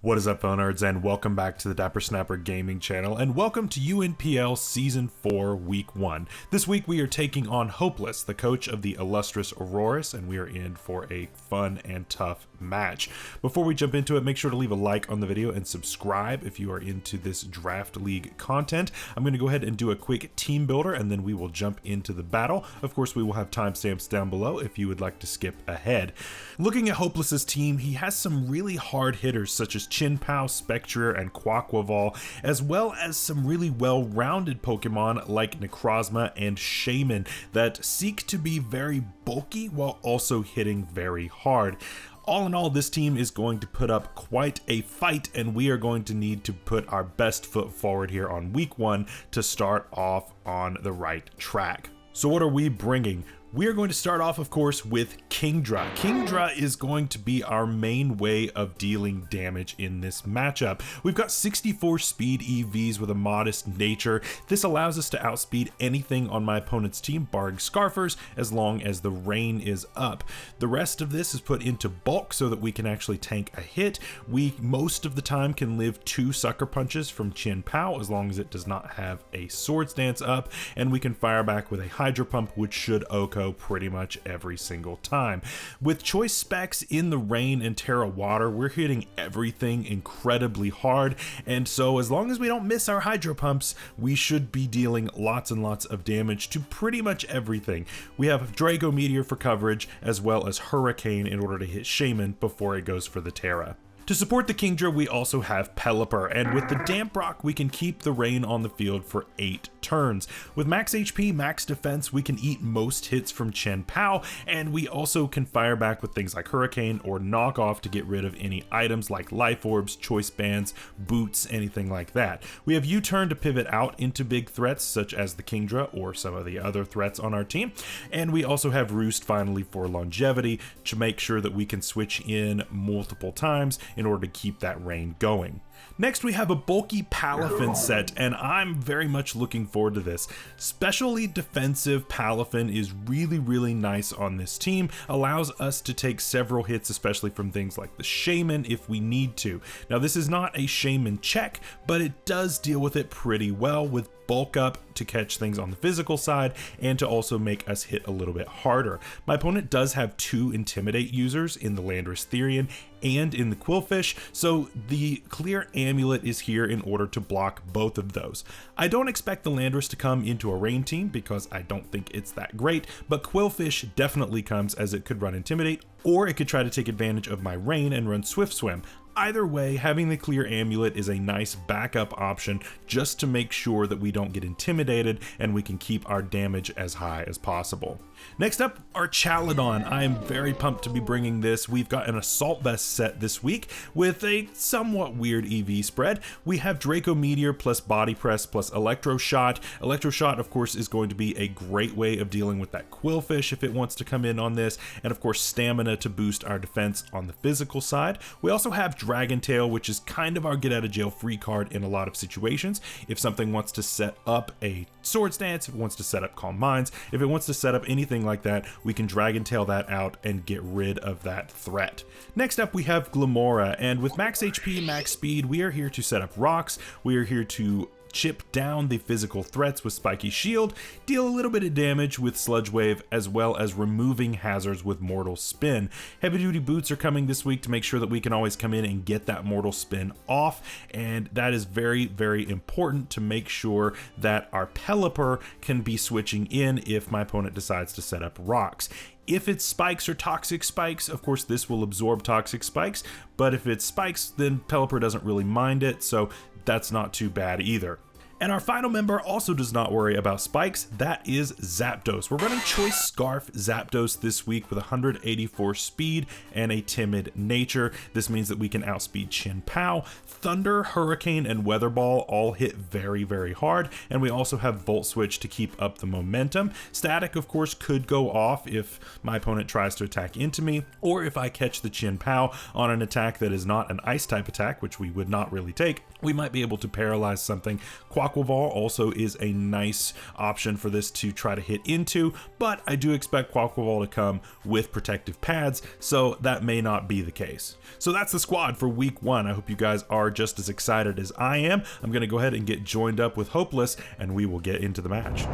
What is up, phone nerds, and welcome back to the Dapper Snapper Gaming channel, and welcome to UNPL Season 4, Week 1. This week we are taking on Hopeless, the coach of the illustrious Aurorus, and we are in for a fun and tough match. Before we jump into it, make sure to leave a like on the video and subscribe if you are into this Draft League content. I'm going to go ahead and do a quick team builder, and then we will jump into the battle. Of course, we will have timestamps down below if you would like to skip ahead. Looking at Hopeless's team, he has some really hard hitters such as Chin-Pao, Spectre, and Quaquaval, as well as some really well-rounded Pokemon like Necrozma and Shaman that seek to be very bulky while also hitting very hard. All in all, this team is going to put up quite a fight, and we are going to need to put our best foot forward here on Week 1 to start off on the right track. So what are we bringing? We are going to start off, of course, with Kingdra. Kingdra is going to be our main way of dealing damage in this matchup. We've got 64 speed EVs with a modest nature. This allows us to outspeed anything on my opponent's team, barring Scarfers, as long as the rain is up. The rest of this is put into bulk so that we can actually tank a hit. We, most of the time, can live 2 Sucker Punches from Chin-Pao as long as it does not have a Swords Dance up, and we can fire back with a Hydro Pump, which should OHKO pretty much every single time. With choice specs in the rain and Terra water, we're hitting everything incredibly hard, and so as long as we don't miss our Hydro Pumps, we should be dealing lots and lots of damage to pretty much everything. We have Draco Meteor for coverage, as well as Hurricane in order to hit Shaman before it goes for the Terra. To support the Kingdra, we also have Pelipper, and with the Damp Rock, we can keep the rain on the field for 8 turns. With max HP, max defense, we can eat most hits from Chin-Pao, and we also can fire back with things like Hurricane or Knock Off to get rid of any items like Life Orbs, Choice Bands, Boots, anything like that. We have U-Turn to pivot out into big threats such as the Kingdra or some of the other threats on our team, and we also have Roost finally for longevity to make sure that we can switch in multiple times in order to keep that rain going. Next, we have a bulky Palafin set, and I'm very much looking forward to this. Specially defensive Palafin is really nice on this team, allows us to take several hits, especially from things like the Shaman if we need to. Now, this is not a Shaman check, but it does deal with it pretty well with bulk up to catch things on the physical side and to also make us hit a little bit harder. My opponent does have 2 Intimidate users in the Landorus Therian and in the Quillfish, so the Clear Amulet is here in order to block both of those. I don't expect the Landorus to come into a rain team because I don't think it's that great, but Quillfish definitely comes as it could run Intimidate, or it could try to take advantage of my rain and run Swift Swim. Either way, having the Clear Amulet is a nice backup option just to make sure that we don't get intimidated and we can keep our damage as high as possible. Next up, Archaludon. I am very pumped to be bringing this. We've got an Assault Vest set this week with a somewhat weird EV spread. We have Draco Meteor plus Body Press plus Electro Shot. Electro Shot, of course, is going to be a great way of dealing with that Quillfish if it wants to come in on this, and of course Stamina to boost our defense on the physical side. We also have Dragon Tail, which is kind of our get out of jail free card in a lot of situations. If something wants to set up a Swords Dance, if it wants to set up Calm Minds, if it wants to set up anything like that, we can Dragon Tail that out and get rid of that threat. Next up, we have Glamora, and with max HP, max speed, we are here to set up rocks. We are here to chip down the physical threats with Spiky Shield, deal a little bit of damage with Sludge Wave, as well as removing hazards with Mortal Spin. Heavy Duty Boots are coming this week to make sure that we can always come in and get that Mortal Spin off, and that is very important to make sure that our Pelipper can be switching in if my opponent decides to set up rocks. If it's spikes or toxic spikes, of course this will absorb toxic spikes, but if it's spikes, then Pelipper doesn't really mind it, so that's not too bad either. And our final member also does not worry about spikes. That is Zapdos. We're running Choice Scarf Zapdos this week with 184 speed and a timid nature. This means that we can outspeed Chin-Pao. Thunder, Hurricane, and Weather Ball all hit very hard, and we also have Volt Switch to keep up the momentum. Static, of course, could go off if my opponent tries to attack into me, or if I catch the Chin-Pao on an attack that is not an Ice type attack, which we would not really take, we might be able to paralyze something. Quaquaval also is a nice option for this to try to hit into, but I do expect Quaquaval to come with protective pads, so that may not be the case. So that's the squad for week 1. I hope you guys are just as excited as I am. I'm going to go ahead and get joined up with Hopeless, and we will get into the match.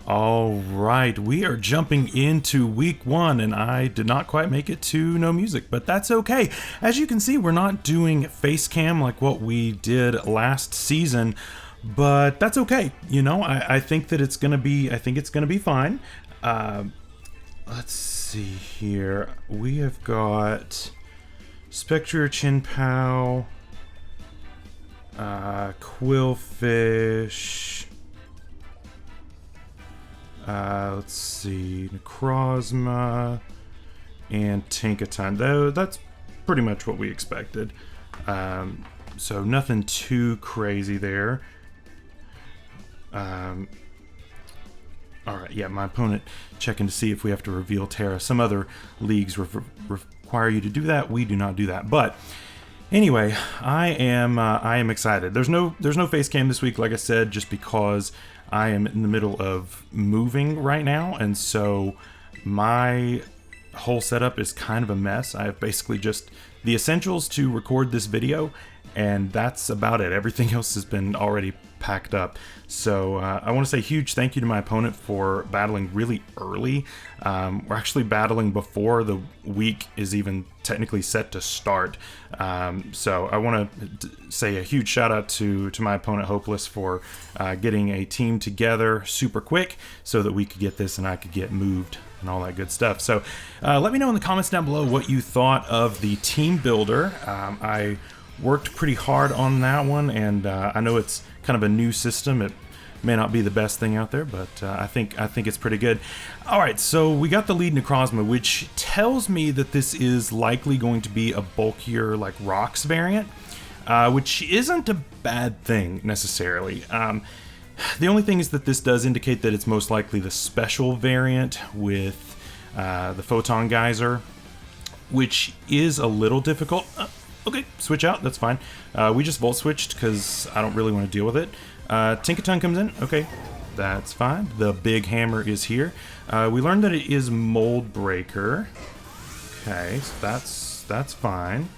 All right, we are jumping into week 1, and I did not quite make it to no music, but that's okay. As you can see, we're not doing face cam like what we did last season, but that's okay. You know, I think that it's gonna be, fine. Let's see here. We have got Spectre, Chinpow, Quillfish. Let's see, Necrozma and Tinkaton. Though that's pretty much what we expected. So nothing too crazy there. All right, yeah, my opponent checking to see if we have to reveal Terra. Some other leagues require you to do that. We do not do that. But anyway, I am excited. There's no face cam this week, like I said, just because I am in the middle of moving right now, and so my whole setup is kind of a mess. I have basically just the essentials to record this video, and that's about it. Everything else has been already packed up. So I want to say a huge thank you to my opponent for battling really early. We're actually battling before the week is even technically set to start. So I want to say a huge shout out to my opponent Hopeless for getting a team together super quick so that we could get this and I could get moved and all that good stuff. So let me know in the comments down below what you thought of the Teambuilder. I worked pretty hard on that one, and I know it's kind of a new system. It may not be the best thing out there, but I think it's pretty good. All right, so we got the lead Necrozma, which tells me that this is likely going to be a bulkier, like, rocks variant, which isn't a bad thing necessarily. The only thing is that this does indicate that it's most likely the special variant with the Photon Geyser, which is a little difficult. Okay, switch out, that's fine. We just volt switched because I don't really want to deal with it. Tinkaton comes in, okay, that's fine. The big hammer is here. We learned that it is Mold Breaker. Okay, so that's fine.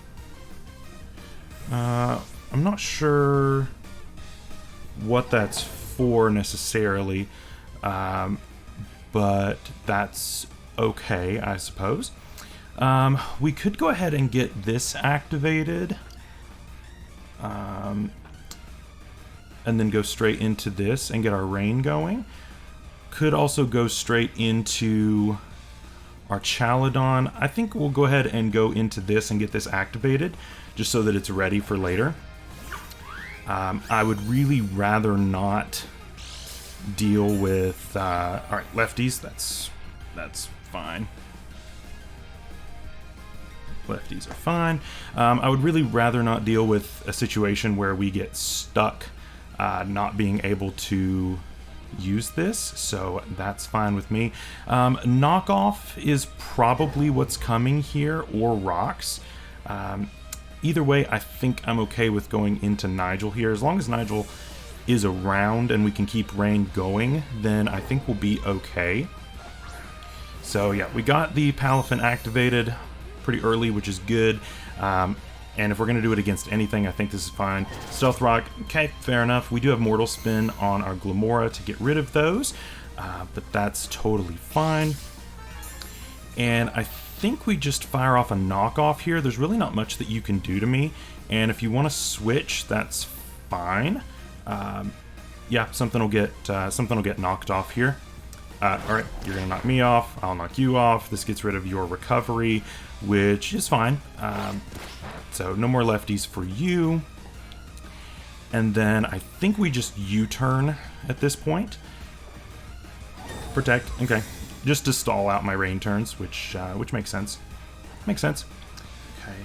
I'm not sure what that's for necessarily, but that's okay, I suppose. We could go ahead and get this activated, and then go straight into this and get our rain going. Could also go straight into Archaludon. I think we'll go ahead and go into this and get this activated, just so that it's ready for later. I would really rather not deal with, all right, lefties, that's fine. Lefties are fine. I would really rather not deal with a situation where we get stuck not being able to use this, so that's fine with me. Knockoff is probably what's coming here, or rocks. Either way, I think I'm okay with going into Nigel here. As long as Nigel is around and we can keep rain going, then I think we'll be okay. So yeah, we got the Palafin activated pretty early, which is good. And if we're going to do it against anything, I think this is fine. Stealth Rock, okay, fair enough. We do have Mortal Spin on our Glamora to get rid of those, but that's totally fine. And I think we just fire off a knockoff here. There's really not much that you can do to me, and if you want to switch, that's fine. Yeah, something will get knocked off here. All right, you're gonna knock me off. I'll knock you off. This gets rid of your recovery, which is fine. So no more lefties for you. And then I think we just U-turn at this point. Protect, okay. Just to stall out my rain turns, which makes sense. Makes sense. Okay.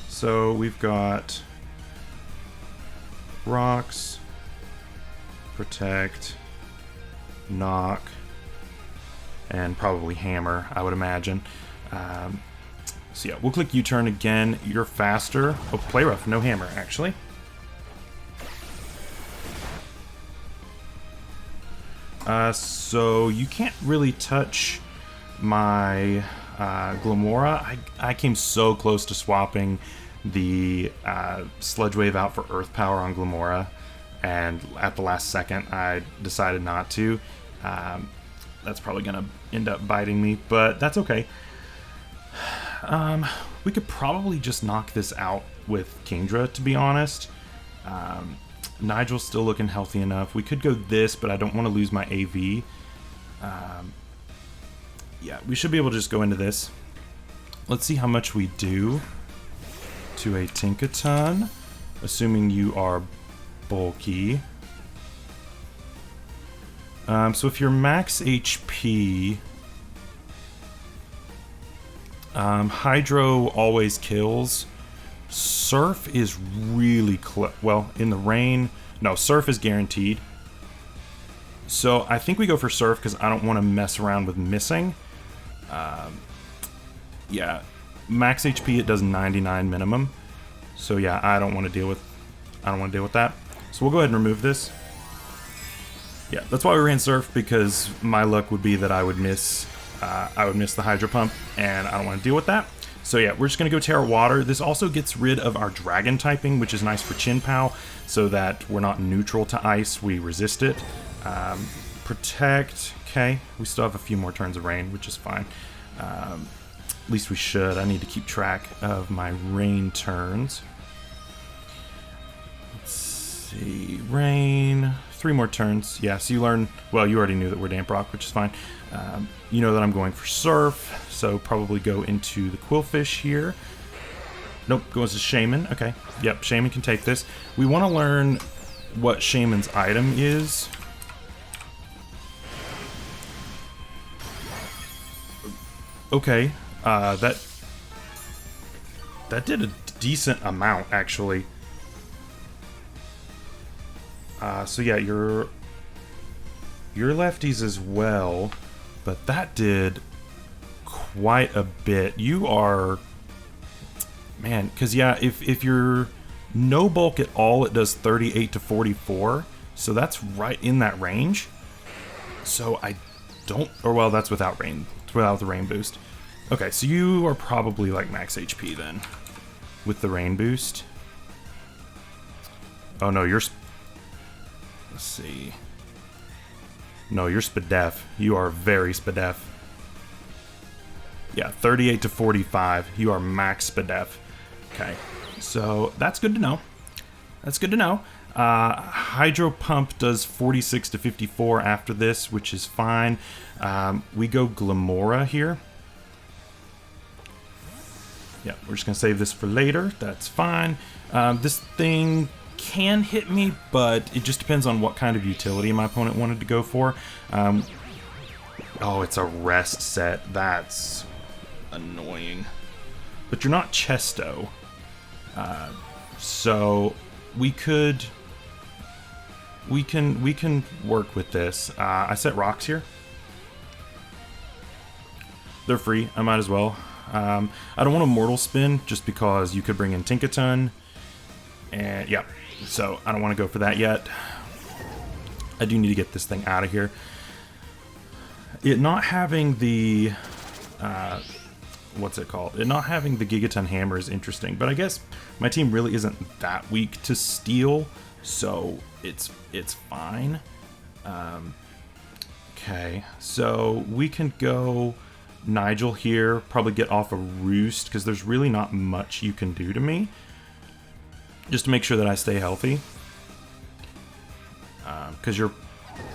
So we've got rocks, protect, knock, and probably hammer, I would imagine. So yeah, we'll click U-turn again. You're faster. Oh, play rough, no hammer, actually. So you can't really touch my Glamora. I came so close to swapping the Sludge Wave out for Earth Power on Glamora, and at the last second I decided not to. That's probably gonna end up biting me, but that's okay. We could probably just knock this out with Kingdra, to be honest. Nigel's still looking healthy enough. We could go this, but I don't want to lose my AV. Yeah, we should be able to just go into this. Let's see how much we do to a Tinkaton, assuming you are bulky. So if you're max HP, Hydro always kills. Surf is really well, in the rain. No, Surf is guaranteed. So I think we go for Surf because I don't want to mess around with missing. Yeah, max HP it does 99 minimum. So yeah, I don't want to deal with that. So we'll go ahead and remove this. Yeah, that's why we ran Surf, because my luck would be that I would miss the Hydro Pump, and I don't want to deal with that. So yeah, we're just going to go Terra Water. This also gets rid of our Dragon typing, which is nice for Chin Pow, so that we're not neutral to ice, we resist it. Protect, okay. We still have a few more turns of rain, which is fine. At least we should. I need to keep track of my rain turns. Let's see, rain, 3 more turns. Yeah, so you learn, well, you already knew that we're Damp Rock, which is fine. You know that I'm going for Surf, so probably go into the Quillfish here. Nope, goes to Shaman. Okay, yep, Shaman can take this. We want to learn what Shaman's item is. Okay, that did a decent amount, actually. So yeah, you're lefties as well, but that did quite a bit. You are, man, because yeah, if you're no bulk at all, it does 38 to 44, so that's right in that range. So I don't, or well, that's without rain, without the rain boost. Okay, so you are probably like max HP then, with the rain boost. Oh no, you're, let's see. No, you're Spadef. You are very Spadef. Yeah, 38 to 45. You are max Spadef. Okay, so that's good to know. That's good to know. Hydro Pump does 46 to 54 after this, which is fine. We go Glamora here. Yeah, we're just going to save this for later. That's fine. This thing can hit me, but it just depends on what kind of utility my opponent wanted to go for. Oh, it's a rest set. That's annoying. But you're not Chesto. So we can work with this. I set rocks here. They're free. I might as well. I don't want a Mortal Spin just because you could bring in Tinkaton. And yeah, so I don't want to go for that yet. I do need to get this thing out of here. It not having the what's it called? It not having the Gigaton Hammer is interesting, but I guess my team really isn't that weak to steel, so it's fine. Okay, so we can go Nigel here, probably get off a Roost, because there's really not much you can do to me. Just to make sure that I stay healthy. Because you're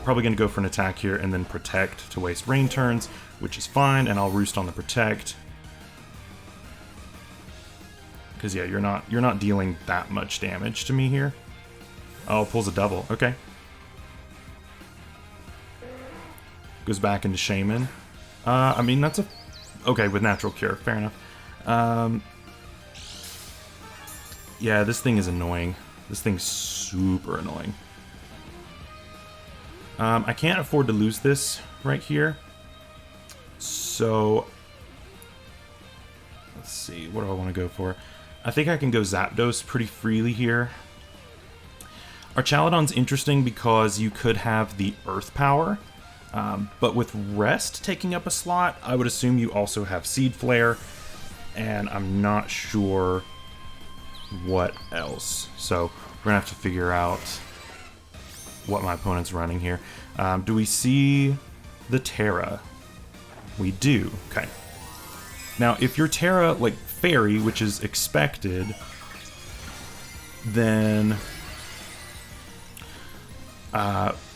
probably going to go for an attack here and then Protect to waste rain turns, which is fine, and I'll Roost on the Protect. Because yeah, you're not dealing that much damage to me here. Oh, it pulls a double. Okay. Goes back into Shaman. I mean, that's a... Okay, with Natural Cure. Fair enough. Yeah, this thing is annoying. This thing's super annoying. I can't afford to lose this right here. So... Let's see, what do I want to go for? I think I can go Zapdos pretty freely here. Archaludon's interesting because you could have the Earth Power, but with Rest taking up a slot, I would assume you also have Seed Flare, and I'm not sure what else. So we're gonna have to figure out what my opponent's running here. Do we see the Terra? We do. Okay. Now, if your Terra, like Fairy, which is expected, then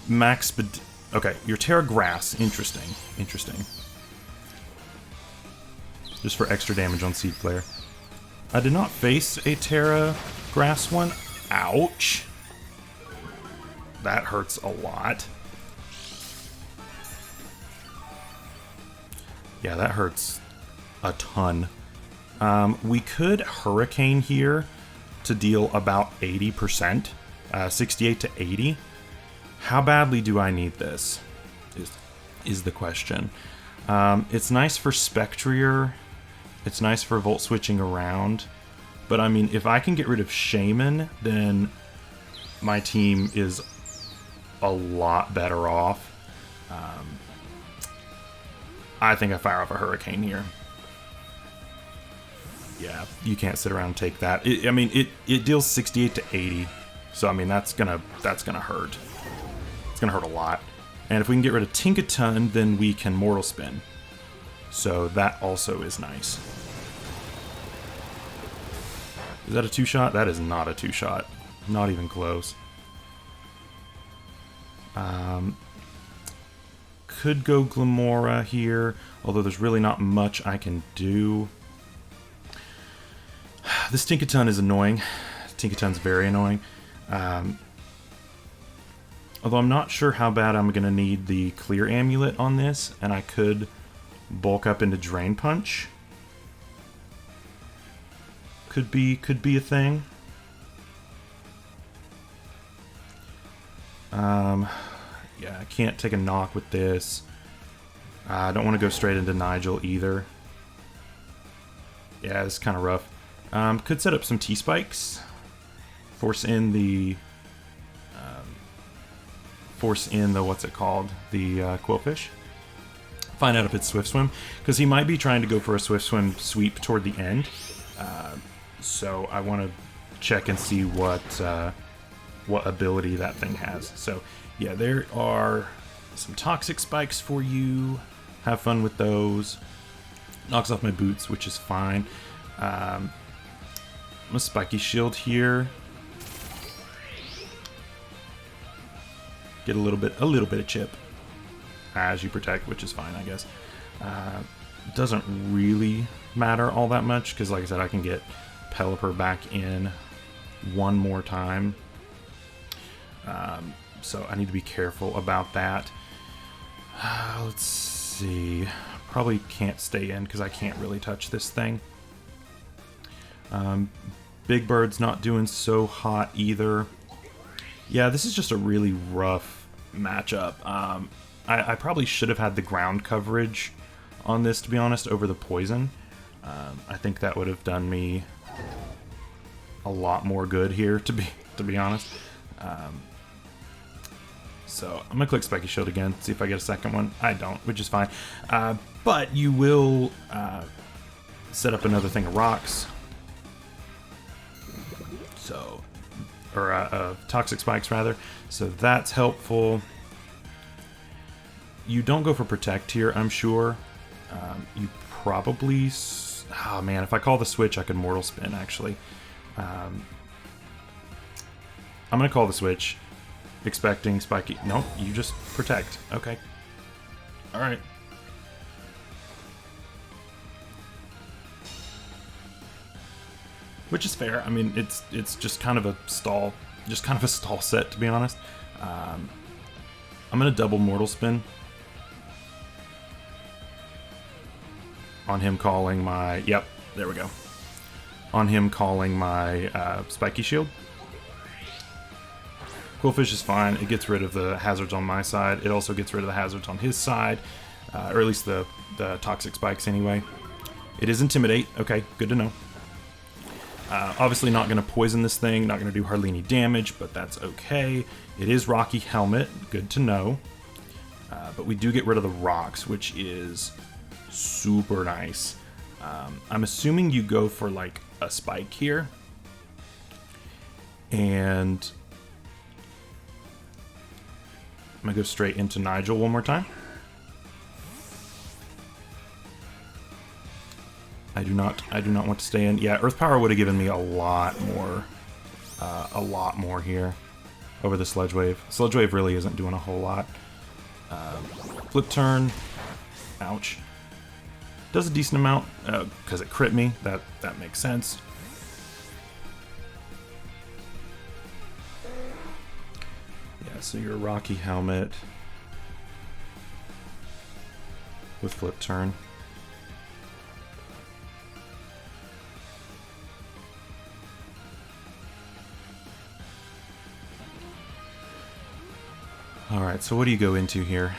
max. Okay, your Terra Grass. Interesting. Interesting. Just for extra damage on Seed Flare. I did not face a Terra Grass one. Ouch. That hurts a lot. Yeah, that hurts a ton. We could Hurricane here to deal about 80%. 68 to 80. How badly do I need this? Is the question. It's nice for Spectrier. It's nice for Volt switching around. But I mean, if I can get rid of Shaman, then my team is a lot better off. I think I fire off a Hurricane here. Yeah, you can't sit around and take that. I mean, it deals 68 to 80. So I mean, that's gonna hurt. It's gonna hurt a lot. And if we can get rid of Tinkaton, then we can Mortal Spin. So that also is nice. Is that a 2-shot? That is not a 2-shot. Not even close. Could go Glamora here, although there's really not much I can do. This Tinkaton is annoying. Tinkaton's very annoying. Although I'm not sure how bad I'm going to need the Clear Amulet on this, and I could bulk up into Drain Punch. Could be a thing. Yeah, I can't take a knock with this. I don't want to go straight into Nigel either. Yeah, it's kind of rough. Could set up some T-Spikes. Force in the what's it called? The Quillfish. Find out if it's Swift Swim, because he might be trying to go for a Swift Swim sweep toward the end. So I want to check and see what ability that thing has. So yeah, there are some Toxic Spikes for you. Have fun with those. Knocks off my boots, which is fine. I'm a Spiky Shield here. Get a little bit of chip as you protect, which is fine, I guess. Doesn't really matter all that much because, like I said, I can get Pelipper back in one more time. So I need to be careful about that. Let's see. Probably can't stay in because I can't really touch this thing. Big Bird's not doing so hot either. Yeah, this is just a really rough matchup. I probably should have had the ground coverage on this, to be honest, over the poison. I think that would have done me a lot more good here, to be honest. So I'm gonna click Spiky Shield again, see if I get a second one. I don't, which is fine. But you will set up another thing of rocks. So, or Toxic Spikes rather. So that's helpful. You don't go for Protect here, I'm sure. You probably... Oh man, if I call the switch, I could Mortal Spin, actually. I'm going to call the switch, expecting Spiky... Nope, you just Protect. Okay. Alright. Which is fair. I mean, it's just kind of a stall... Just kind of a stall set, to be honest. I'm going to double Mortal Spin. On him calling my... Yep, there we go. On him calling my Spiky Shield. Quillfish is fine. It gets rid of the hazards on my side. It also gets rid of the hazards on his side. Or at least the Toxic Spikes anyway. It is Intimidate. Okay, good to know. Obviously not going to poison this thing, not going to do hardly any damage, but that's okay. It is Rocky Helmet, good to know. But we do get rid of the rocks, which is super nice. I'm assuming you go for like a spike here. And I'm going to go straight into Nigel one more time. I do not want to stay in. Yeah, Earth Power would have given me a lot more here over the Sludge Wave. Sludge Wave really isn't doing a whole lot. Flip turn. Ouch. Does a decent amount because it crit me. That makes sense. Yeah, so you're a Rocky Helmet with flip turn. Alright, so what do you go into here?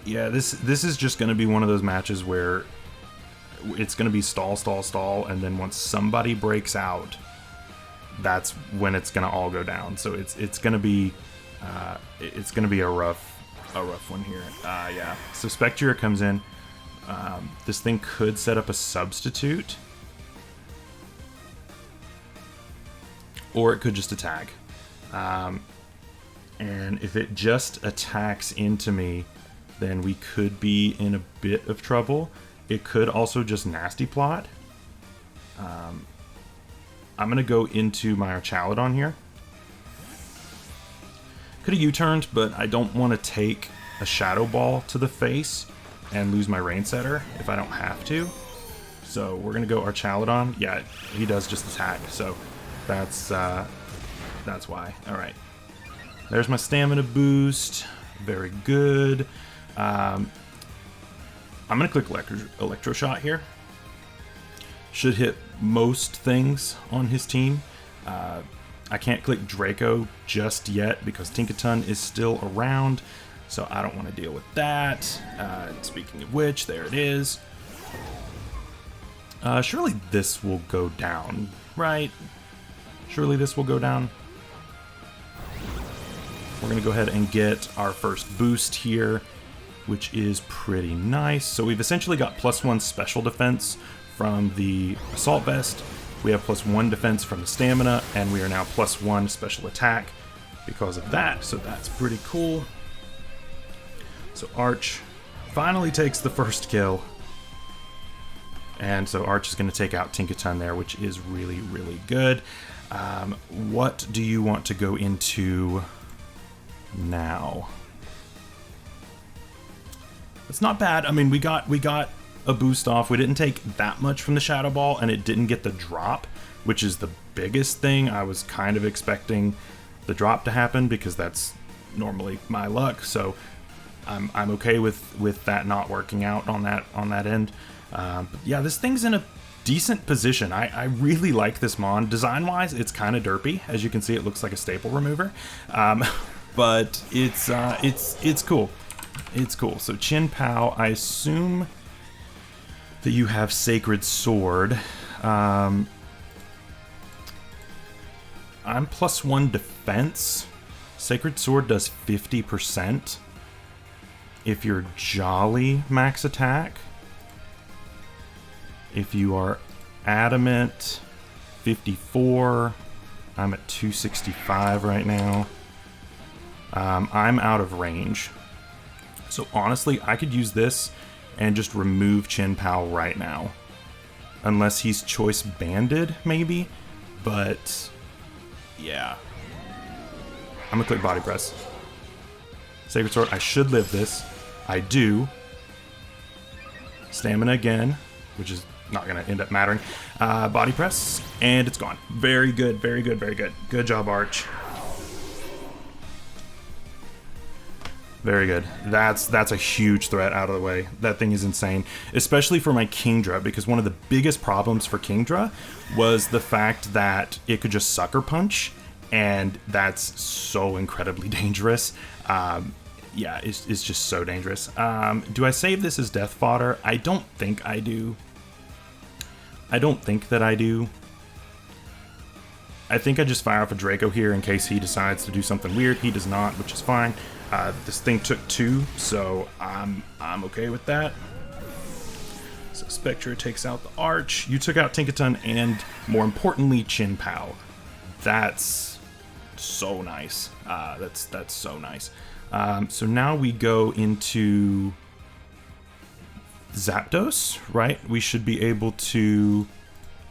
Yeah, this is just going to be one of those matches where it's going to be stall, stall, stall, and then once somebody breaks out, that's when it's going to all go down. So it's going to be a rough one here. Yeah. So Spectre comes in. This thing could set up a substitute. Or it could just attack. And if it just attacks into me, then we could be in a bit of trouble. It could also just nasty plot. I'm going to go into my Archaludon here. Could have U-turned, but I don't want to take a Shadow Ball to the face and lose my Rain Setter if I don't have to. So we're going to go Archaludon. Yeah, he does just attack, so that's why. All right. There's my stamina boost. Very good. I'm going to click Electro Shot here. Should hit most things on his team. I can't click Draco just yet because Tinkaton is still around, so I don't want to deal with that. Speaking of which, there it is. Surely this will go down, right? Surely this will go down. We're going to go ahead and get our first boost here, which is pretty nice. So we've essentially got +1 special defense from the Assault Vest. We have +1 defense from the Stamina, and we are now +1 special attack because of that. So that's pretty cool. So Arch finally takes the first kill. And so Arch is going to take out Tinkaton there, which is really, really good. What do you want to go into now? It's not bad. I mean, we got a boost off. We didn't take that much from the Shadow Ball, and it didn't get the drop, which is the biggest thing. I was kind of expecting the drop to happen because that's normally my luck. So I'm okay with that not working out on that end. But yeah, this thing's in a decent position. I really like this mon. Design-wise, it's kind of derpy. As you can see, it looks like a staple remover. But it's cool. It's cool. So Chin Pao, I assume that you have Sacred Sword. I'm +1 defense. Sacred Sword does 50%. If you're Jolly, max attack. If you are Adamant, 54. I'm at 265 right now. I'm out of range. So honestly, I could use this and just remove Chin Pao right now. Unless he's choice banded, maybe. But yeah. I'm gonna click Body Press. Sacred Sword, I should live this. I do. Stamina again, which is not gonna end up mattering. Body Press, and it's gone. Very good, very good, very good. Good job, Arch. Very good. That's a huge threat out of the way. That thing is insane, especially for my Kingdra, because one of the biggest problems for Kingdra was the fact that it could just Sucker Punch, and that's so incredibly dangerous. yeah, it's just so dangerous. Do I save this as death fodder? I don't think I do. I don't think that I do. I think I just fire off a Draco here in case he decides to do something weird. He does not, which is fine. This thing took 2, so I'm okay with that. So Spectre takes out the Arch. You took out Tinkaton and, more importantly, Chin Pao. That's so nice. That's so nice. So now we go into Zapdos, right? We should be able to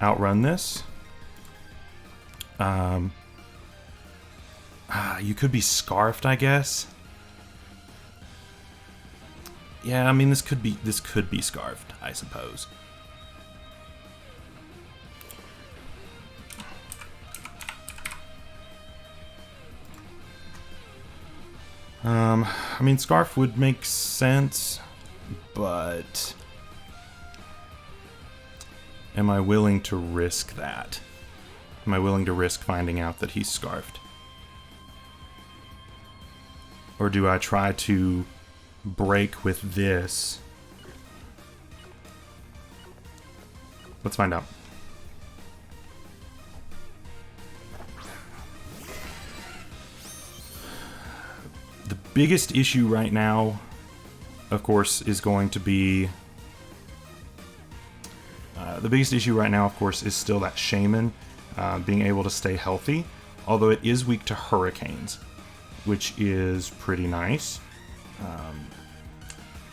outrun this. You could be Scarfed, I guess. Yeah, I mean this could be Scarfed, I suppose. I mean Scarf would make sense, but am I willing to risk that? Am I willing to risk finding out that he's Scarfed? Or do I try to break with this? Let's find out. The biggest issue right now, of course, is going to be... the biggest issue right now, of course, is still that Shaman being able to stay healthy, although it is weak to hurricanes, which is pretty nice.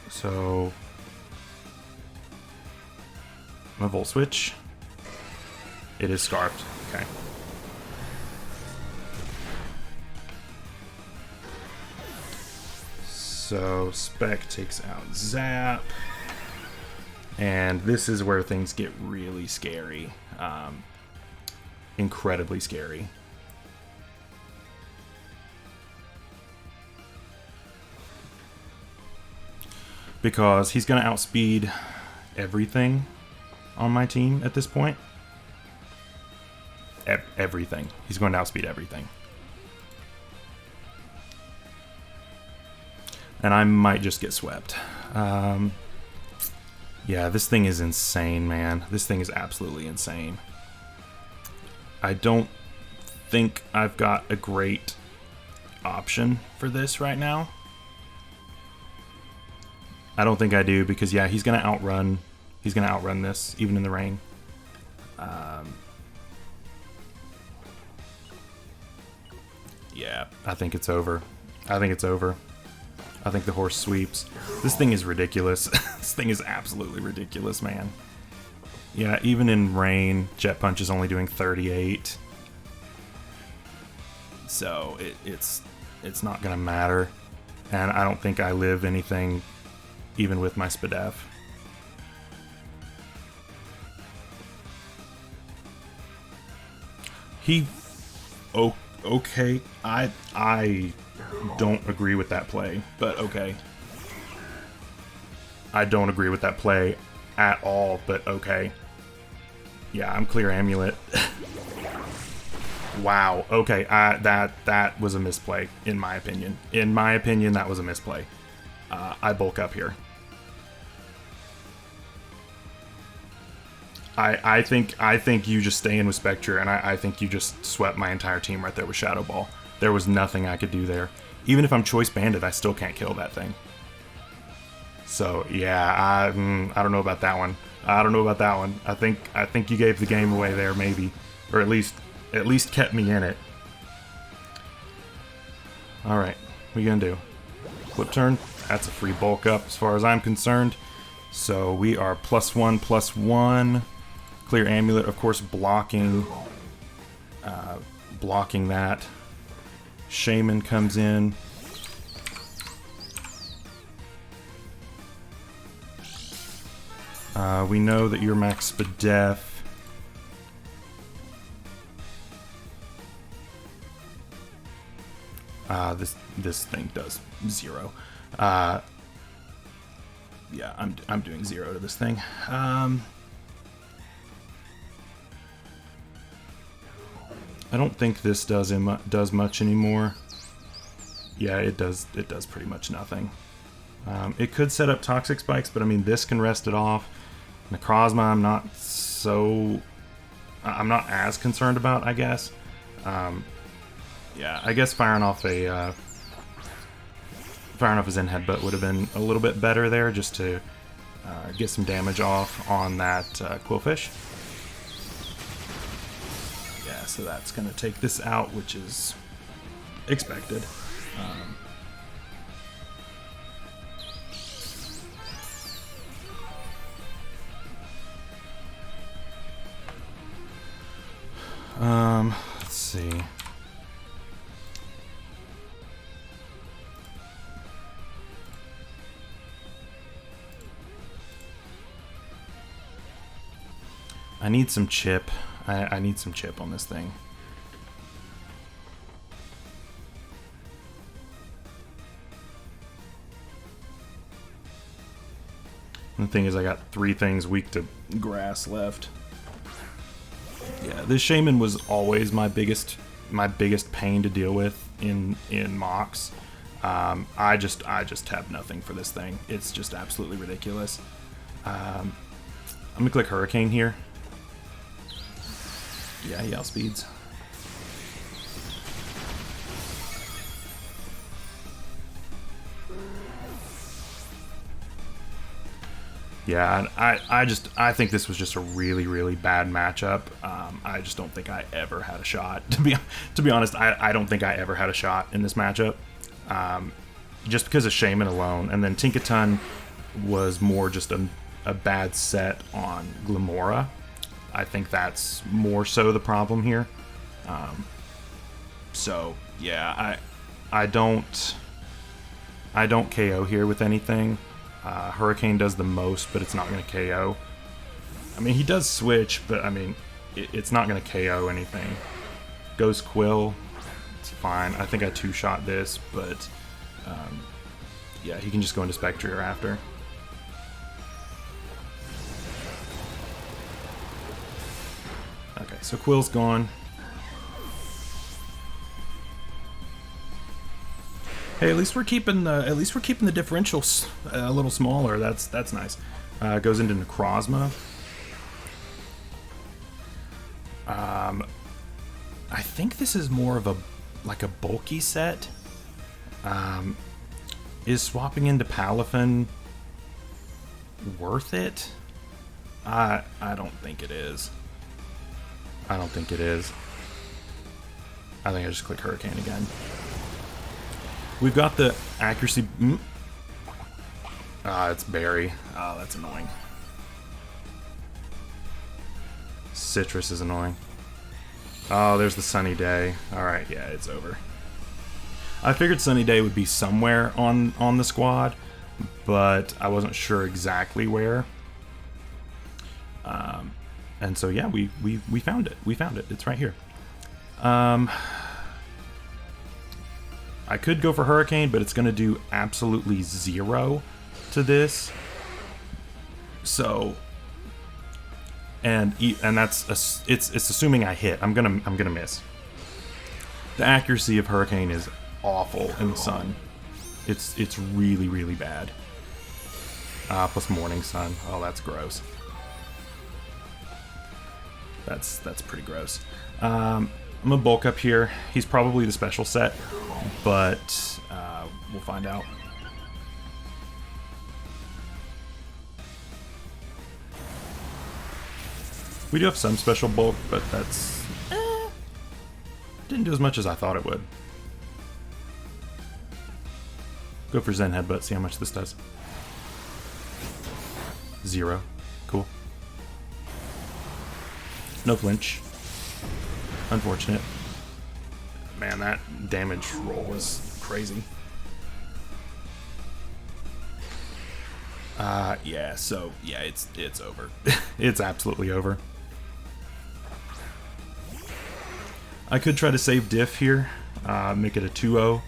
So I'm gonna Volt Switch. It is Scarfed. Okay. So Spec takes out Zap. And this is where things get really scary. Incredibly scary. Because he's going to outspeed everything on my team at this point. Everything. He's going to outspeed everything. And I might just get swept. Yeah, this thing is insane, man. This thing is absolutely insane. I don't think I've got a great option for this right now. I don't think I do, because yeah, he's gonna outrun this, even in the rain. Yeah, I think it's over. I think the horse sweeps. This thing is ridiculous. This thing is absolutely ridiculous, man. Yeah, even in rain, Jet Punch is only doing 38. So it's not gonna matter. And I don't think I live anything even with my Spadef. Okay. I don't agree with that play, but okay. I don't agree with that play at all, but okay. Yeah, I'm clear Amulet. Wow. Okay, that was a misplay, in my opinion. In my opinion, that was a misplay. I bulk up here. I think you just stay in with Spectre, and I think you just swept my entire team right there with Shadow Ball. There was nothing I could do there. Even if I'm Choice Banded, I still can't kill that thing. So yeah, I don't know about that one. I don't know about that one. I think you gave the game away there, maybe, or at least kept me in it. All right, what are you gonna do? Flip turn. That's a free bulk up as far as I'm concerned. So we are +1/+1. Clear Amulet, of course, blocking that. Shaman comes in. We know that you're max Spadef. This thing does 0. Yeah, I'm doing 0 to this thing. I don't think this does much anymore. Yeah, it does pretty much nothing. It could set up Toxic Spikes, but I mean, this can rest it off. Necrozma, I'm not as concerned about, I guess. Yeah, I guess firing off his Zen Headbutt would have been a little bit better there, just to get some damage off on that Quillfish. Yeah, so that's going to take this out, which is expected. Let's see. I need some chip. I need some chip on this thing. And the thing is, I got 3 things weak to grass left. Yeah, this Shaman was always my biggest pain to deal with in mocks. I just have nothing for this thing. It's just absolutely ridiculous. I'm gonna click Hurricane here. Yeah, he outspeeds. Yeah, I think this was just a really bad matchup. I just don't think I ever had a shot. To be honest, I don't think I ever had a shot in this matchup. Just because of Shaman alone, and then Tinkaton was more just a bad set on Glamora. I think that's more so the problem here. So yeah, I don't KO here with anything. Hurricane does the most, but it's not going to KO. I mean, he does switch, but I mean, it's not going to KO anything. Goes Quill, it's fine. I think I 2-shot this, but yeah, he can just go into Spectrier after. Okay, so Quill's gone. Hey, at least we're keeping the differentials a little smaller. That's nice. Goes into Necrozma. I think this is more of a bulky set. Is swapping into Palafin worth it? I don't think it is. I don't think it is. I think I just click Hurricane again. We've got the accuracy. It's Berry. Oh, that's annoying. Citrus is annoying. Oh, there's the Sunny Day. Alright, yeah, it's over. I figured Sunny Day would be somewhere on the squad, but I wasn't sure exactly where. And so yeah, we found it. We found it. It's right here. I could go for Hurricane, but it's going to do absolutely 0 to this. So, and that's it's assuming I hit. I'm gonna miss. The accuracy of Hurricane is awful in the sun. It's really bad. Plus Morning Sun. Oh, that's gross. That's pretty gross. I'm gonna bulk up here. He's probably the special set, but we'll find out. We do have some special bulk, but that's didn't do as much as I thought it would. Go for Zen Headbutt, see how much this does. 0. Cool. No flinch. Unfortunate. Man, that damage roll was crazy. Yeah, so yeah, it's over. It's absolutely over. I could try to save diff here, make it a 2-0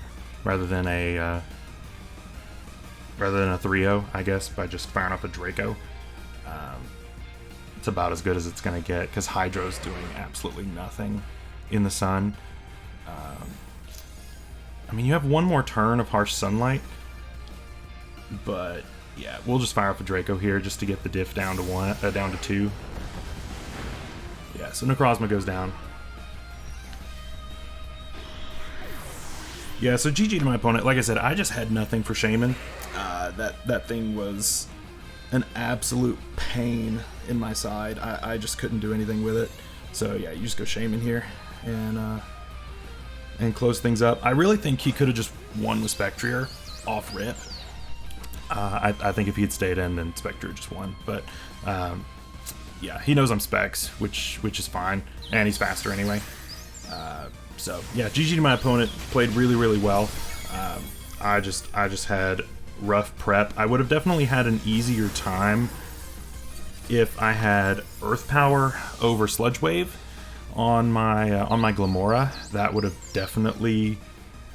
rather than a 3-0, I guess, by just firing up a Draco. It's about as good as it's gonna get because Hydro's doing absolutely nothing in the sun. I mean, you have one more turn of Harsh Sunlight, but yeah, we'll just fire up a Draco here just to get the diff down to down to 2. Yeah, so Necrozma goes down. Yeah, so GG to my opponent. Like I said, I just had nothing for Shaman. That thing was an absolute pain in my side. I just couldn't do anything with it. So yeah, you just go Shaman here and close things up. I really think he could have just won with Spectrier off rip. I think if he had stayed in, then Spectrier just won. But yeah, he knows I'm Specs, which is fine, and he's faster anyway. So yeah, GG to my opponent. Played really, really well. I just had rough prep. I would have definitely had an easier time if I had Earth Power over Sludge Wave on my Glamora. That would have definitely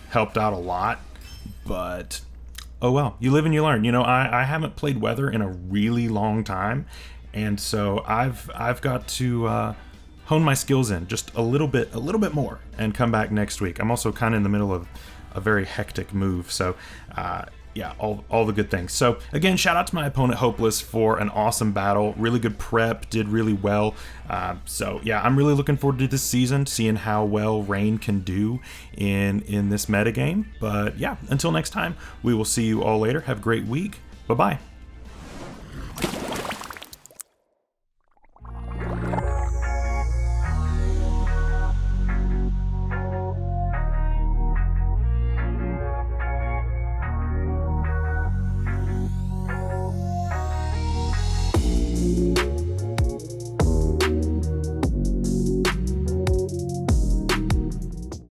helped out a lot. But oh well, you live and you learn. You know, I haven't played Weather in a really long time, and so I've got to hone my skills in just a little bit more and come back next week. I'm also kind of in the middle of a very hectic move, so yeah, all the good things. So again, shout out to my opponent Hopeless for an awesome battle. Really good prep, did really well. So yeah, I'm really looking forward to this season, seeing how well Rain can do in this metagame. But yeah, until next time, we will see you all later. Have a great week. Bye-bye.